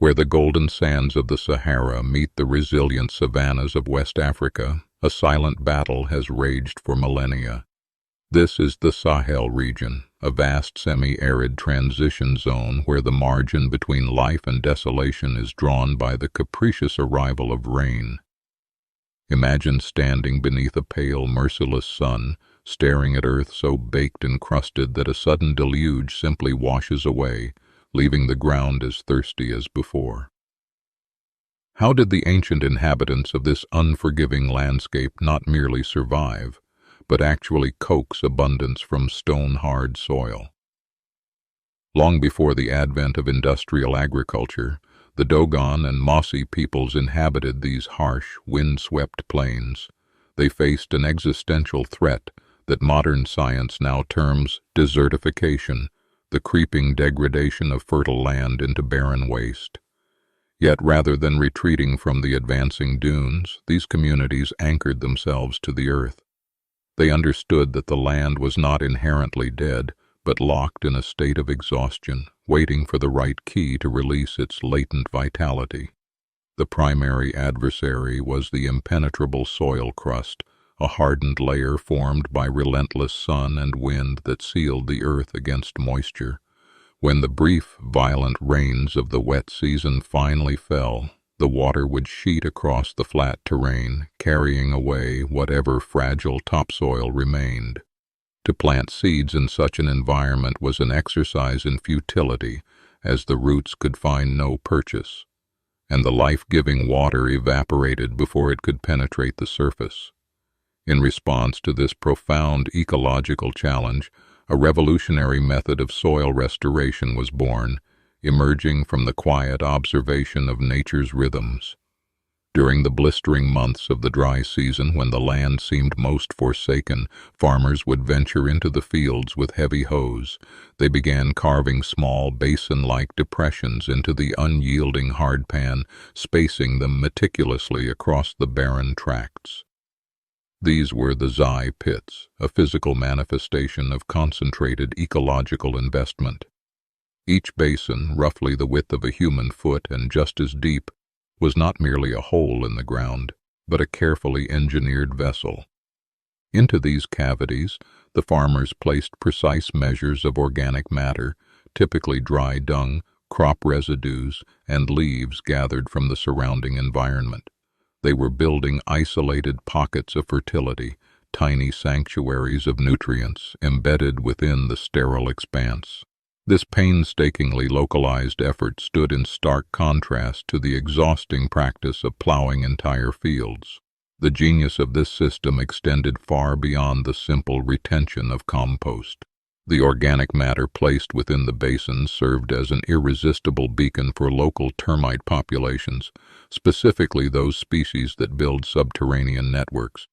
Where the golden sands of the Sahara meet the resilient savannas of West Africa, a silent battle has raged for millennia. This is the Sahel region, a vast semi-arid transition zone where the margin between life and desolation is drawn by the capricious arrival of rain. Imagine standing beneath a pale, merciless sun, staring at earth so baked and crusted that a sudden deluge simply washes away, leaving the ground as thirsty as before. How did the ancient inhabitants of this unforgiving landscape not merely survive, but actually coax abundance from stone-hard soil? Long before the advent of industrial agriculture, the Dogon and Mossi peoples inhabited these harsh, wind-swept plains. They faced an existential threat that modern science now terms desertification, the creeping degradation of fertile land into barren waste. Yet rather than retreating from the advancing dunes, these communities anchored themselves to the earth. They understood that the land was not inherently dead, but locked in a state of exhaustion, waiting for the right key to release its latent vitality. The primary adversary was the impenetrable soil crust, a hardened layer formed by relentless sun and wind that sealed the earth against moisture. When the brief, violent rains of the wet season finally fell, the water would sheet across the flat terrain, carrying away whatever fragile topsoil remained. To plant seeds in such an environment was an exercise in futility, as the roots could find no purchase, and the life-giving water evaporated before it could penetrate the surface. In response to this profound ecological challenge, a revolutionary method of soil restoration was born, emerging from the quiet observation of nature's rhythms. During the blistering months of the dry season, when the land seemed most forsaken, farmers would venture into the fields with heavy hoes. They began carving small basin-like depressions into the unyielding hardpan, spacing them meticulously across the barren tracts. These were the Zai pits, a physical manifestation of concentrated ecological investment. Each basin, roughly the width of a human foot and just as deep, was not merely a hole in the ground, but a carefully engineered vessel. Into these cavities, the farmers placed precise measures of organic matter, typically dry dung, crop residues, and leaves gathered from the surrounding environment. They were building isolated pockets of fertility, tiny sanctuaries of nutrients embedded within the sterile expanse. This painstakingly localized effort stood in stark contrast to the exhausting practice of plowing entire fields. The genius of this system extended far beyond the simple retention of compost. The organic matter placed within the basins served as an irresistible beacon for local termite populations, specifically those species that build subterranean networks.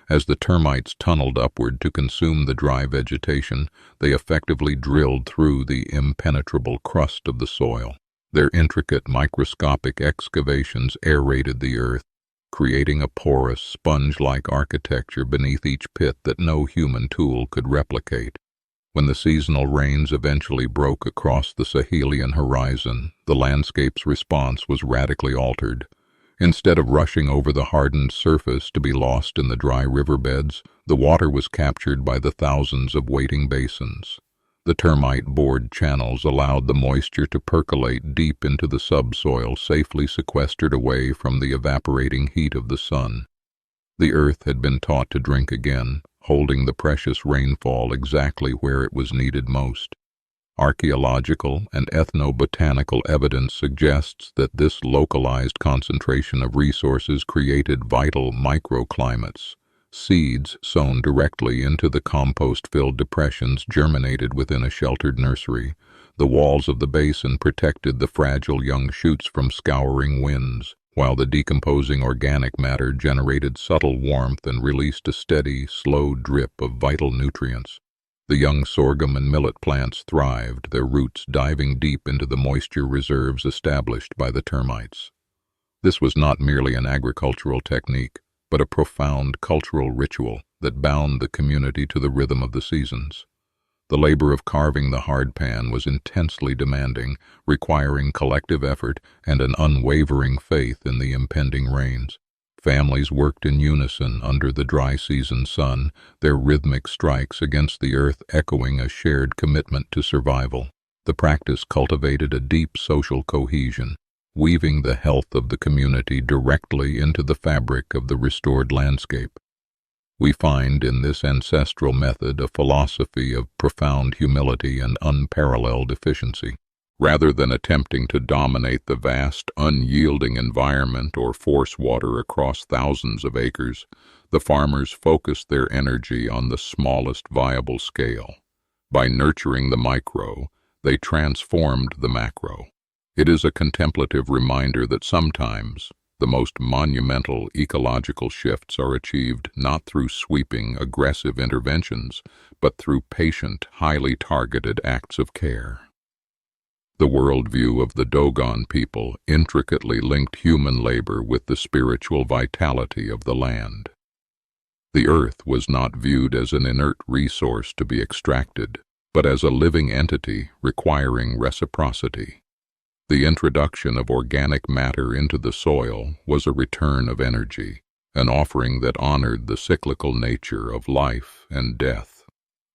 As the termites tunneled upward to consume the dry vegetation, they effectively drilled through the impenetrable crust of the soil. Their intricate microscopic excavations aerated the earth, creating a porous, sponge-like architecture beneath each pit that no human tool could replicate. When the seasonal rains eventually broke across the Sahelian horizon, the landscape's response was radically altered. Instead of rushing over the hardened surface to be lost in the dry riverbeds, the water was captured by the thousands of waiting basins. The termite-bored channels allowed the moisture to percolate deep into the subsoil, safely sequestered away from the evaporating heat of the sun. The earth had been taught to drink again, holding the precious rainfall exactly where it was needed most. Archaeological and ethnobotanical evidence suggests that this localized concentration of resources created vital microclimates. Seeds sown directly into the compost-filled depressions germinated within a sheltered nursery. The walls of the basin protected the fragile young shoots from scouring winds, while the decomposing organic matter generated subtle warmth and released a steady, slow drip of vital nutrients. The young sorghum and millet plants thrived, their roots diving deep into the moisture reserves established by the termites. This was not merely an agricultural technique, but a profound cultural ritual that bound the community to the rhythm of the seasons. The labor of carving the hardpan was intensely demanding, requiring collective effort and an unwavering faith in the impending rains. Families worked in unison under the dry season sun, their rhythmic strikes against the earth echoing a shared commitment to survival. The practice cultivated a deep social cohesion, weaving the health of the community directly into the fabric of the restored landscape. We find in this ancestral method a philosophy of profound humility and unparalleled efficiency. Rather than attempting to dominate the vast, unyielding environment or force water across thousands of acres, the farmers focused their energy on the smallest viable scale. By nurturing the micro, they transformed the macro. It is a contemplative reminder that sometimes the most monumental ecological shifts are achieved not through sweeping, aggressive interventions, but through patient, highly targeted acts of care. The worldview of the Dogon people intricately linked human labor with the spiritual vitality of the land. The earth was not viewed as an inert resource to be extracted, but as a living entity requiring reciprocity. The introduction of organic matter into the soil was a return of energy, an offering that honored the cyclical nature of life and death.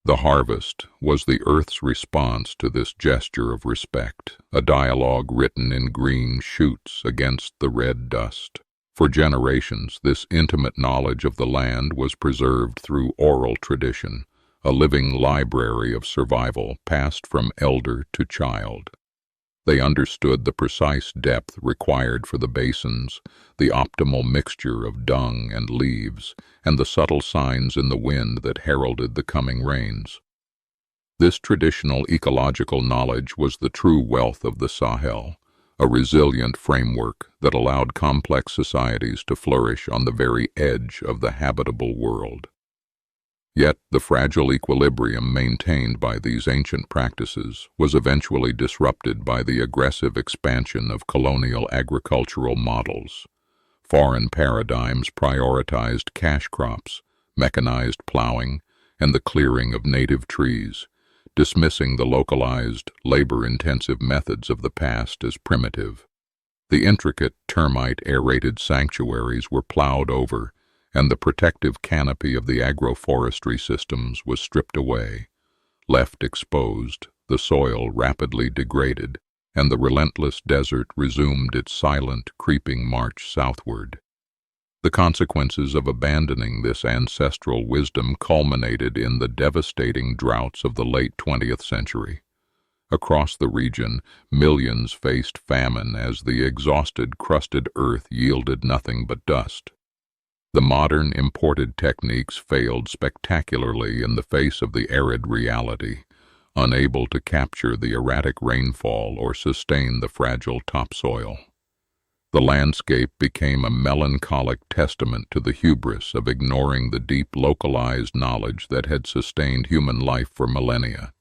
The harvest was the earth's response to this gesture of respect, a dialogue written in green shoots against the red dust. For generations, this intimate knowledge of the land was preserved through oral tradition, a living library of survival passed from elder to child. They understood the precise depth required for the basins, the optimal mixture of dung and leaves, and the subtle signs in the wind that heralded the coming rains. This traditional ecological knowledge was the true wealth of the Sahel, a resilient framework that allowed complex societies to flourish on the very edge of the habitable world. Yet the fragile equilibrium maintained by these ancient practices was eventually disrupted by the aggressive expansion of colonial agricultural models. Foreign paradigms prioritized cash crops, mechanized plowing, and the clearing of native trees, dismissing the localized, labor-intensive methods of the past as primitive. The intricate termite-aerated sanctuaries were plowed over, and the protective canopy of the agroforestry systems was stripped away. Left exposed, the soil rapidly degraded, and the relentless desert resumed its silent, creeping march southward. The consequences of abandoning this ancestral wisdom culminated in the devastating droughts of the late 20th century. Across the region, millions faced famine as the exhausted, crusted earth yielded nothing but dust. The modern imported techniques failed spectacularly in the face of the arid reality, unable to capture the erratic rainfall or sustain the fragile topsoil. The landscape became a melancholic testament to the hubris of ignoring the deep localized knowledge that had sustained human life for millennia.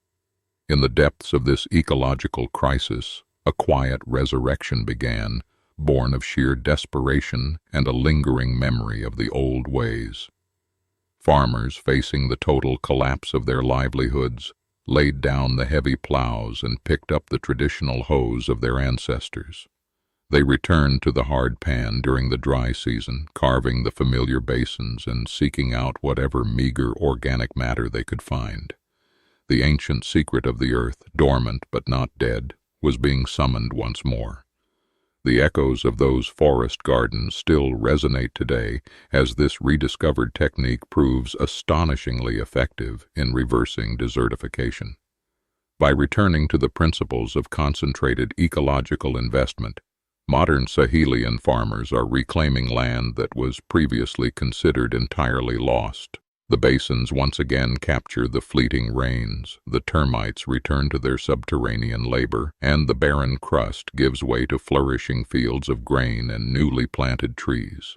In the depths of this ecological crisis, a quiet resurrection began, born of sheer desperation and a lingering memory of the old ways. Farmers, facing the total collapse of their livelihoods, laid down the heavy plows and picked up the traditional hoes of their ancestors. They returned to the hard pan during the dry season, carving the familiar basins and seeking out whatever meager organic matter they could find. The ancient secret of the earth, dormant but not dead, was being summoned once more. The echoes of those forest gardens still resonate today, as this rediscovered technique proves astonishingly effective in reversing desertification. By returning to the principles of concentrated ecological investment, modern Sahelian farmers are reclaiming land that was previously considered entirely lost. The basins once again capture the fleeting rains, the termites return to their subterranean labor, and the barren crust gives way to flourishing fields of grain and newly planted trees.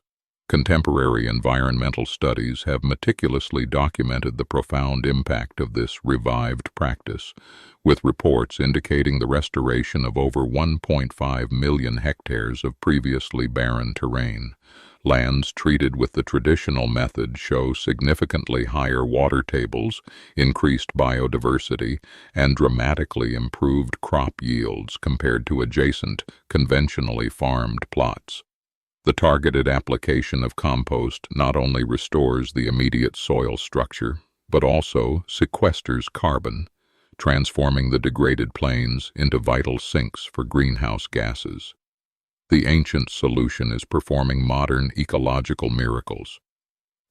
Contemporary environmental studies have meticulously documented the profound impact of this revived practice, with reports indicating the restoration of over 1.5 million hectares of previously barren terrain. Lands treated with the traditional method show significantly higher water tables, increased biodiversity, and dramatically improved crop yields compared to adjacent, conventionally farmed plots. The targeted application of compost not only restores the immediate soil structure, but also sequesters carbon, transforming the degraded plains into vital sinks for greenhouse gases. The ancient solution is performing modern ecological miracles.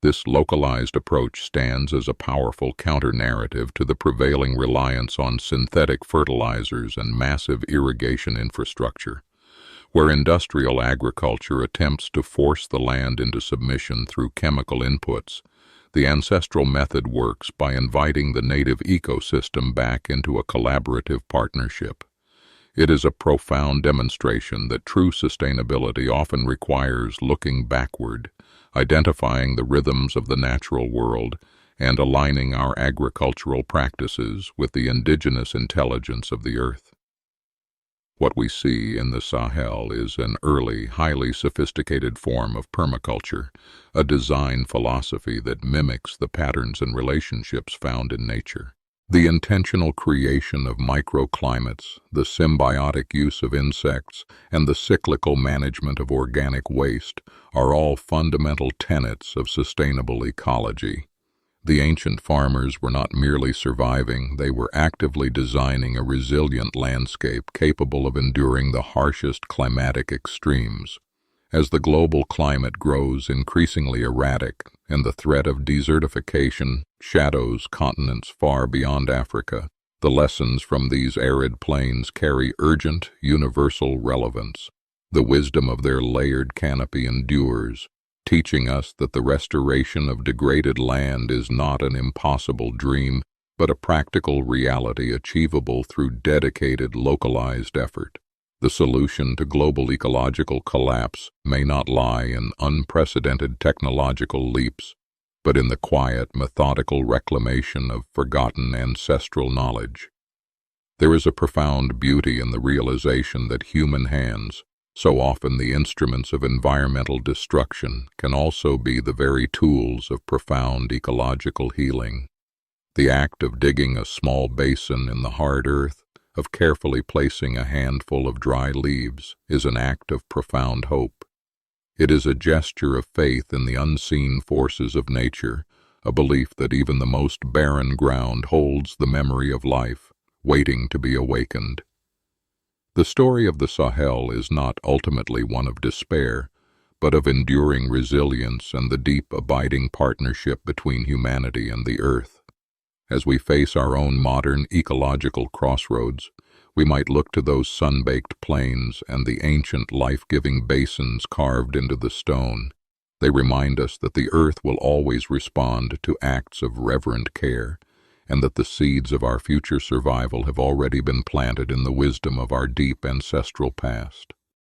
This localized approach stands as a powerful counter-narrative to the prevailing reliance on synthetic fertilizers and massive irrigation infrastructure. Where industrial agriculture attempts to force the land into submission through chemical inputs, the ancestral method works by inviting the native ecosystem back into a collaborative partnership. It is a profound demonstration that true sustainability often requires looking backward, identifying the rhythms of the natural world, and aligning our agricultural practices with the indigenous intelligence of the earth. What we see in the Sahel is an early, highly sophisticated form of permaculture, a design philosophy that mimics the patterns and relationships found in nature. The intentional creation of microclimates, the symbiotic use of insects, and the cyclical management of organic waste are all fundamental tenets of sustainable ecology. The ancient farmers were not merely surviving, they were actively designing a resilient landscape capable of enduring the harshest climatic extremes. As the global climate grows increasingly erratic and the threat of desertification shadows continents far beyond Africa, the lessons from these arid plains carry urgent, universal relevance. The wisdom of their layered canopy endures, teaching us that the restoration of degraded land is not an impossible dream, but a practical reality achievable through dedicated, localized effort. The solution to global ecological collapse may not lie in unprecedented technological leaps, but in the quiet, methodical reclamation of forgotten ancestral knowledge. There is a profound beauty in the realization that human hands, so often the instruments of environmental destruction, can also be the very tools of profound ecological healing. The act of digging a small basin in the hard earth, of carefully placing a handful of dry leaves, is an act of profound hope. It is a gesture of faith in the unseen forces of nature, a belief that even the most barren ground holds the memory of life, waiting to be awakened. The story of the Sahel is not ultimately one of despair, but of enduring resilience and the deep, abiding partnership between humanity and the earth. As we face our own modern ecological crossroads, we might look to those sun-baked plains and the ancient life-giving basins carved into the stone. They remind us that the earth will always respond to acts of reverent care, and that the seeds of our future survival have already been planted in the wisdom of our deep ancestral past.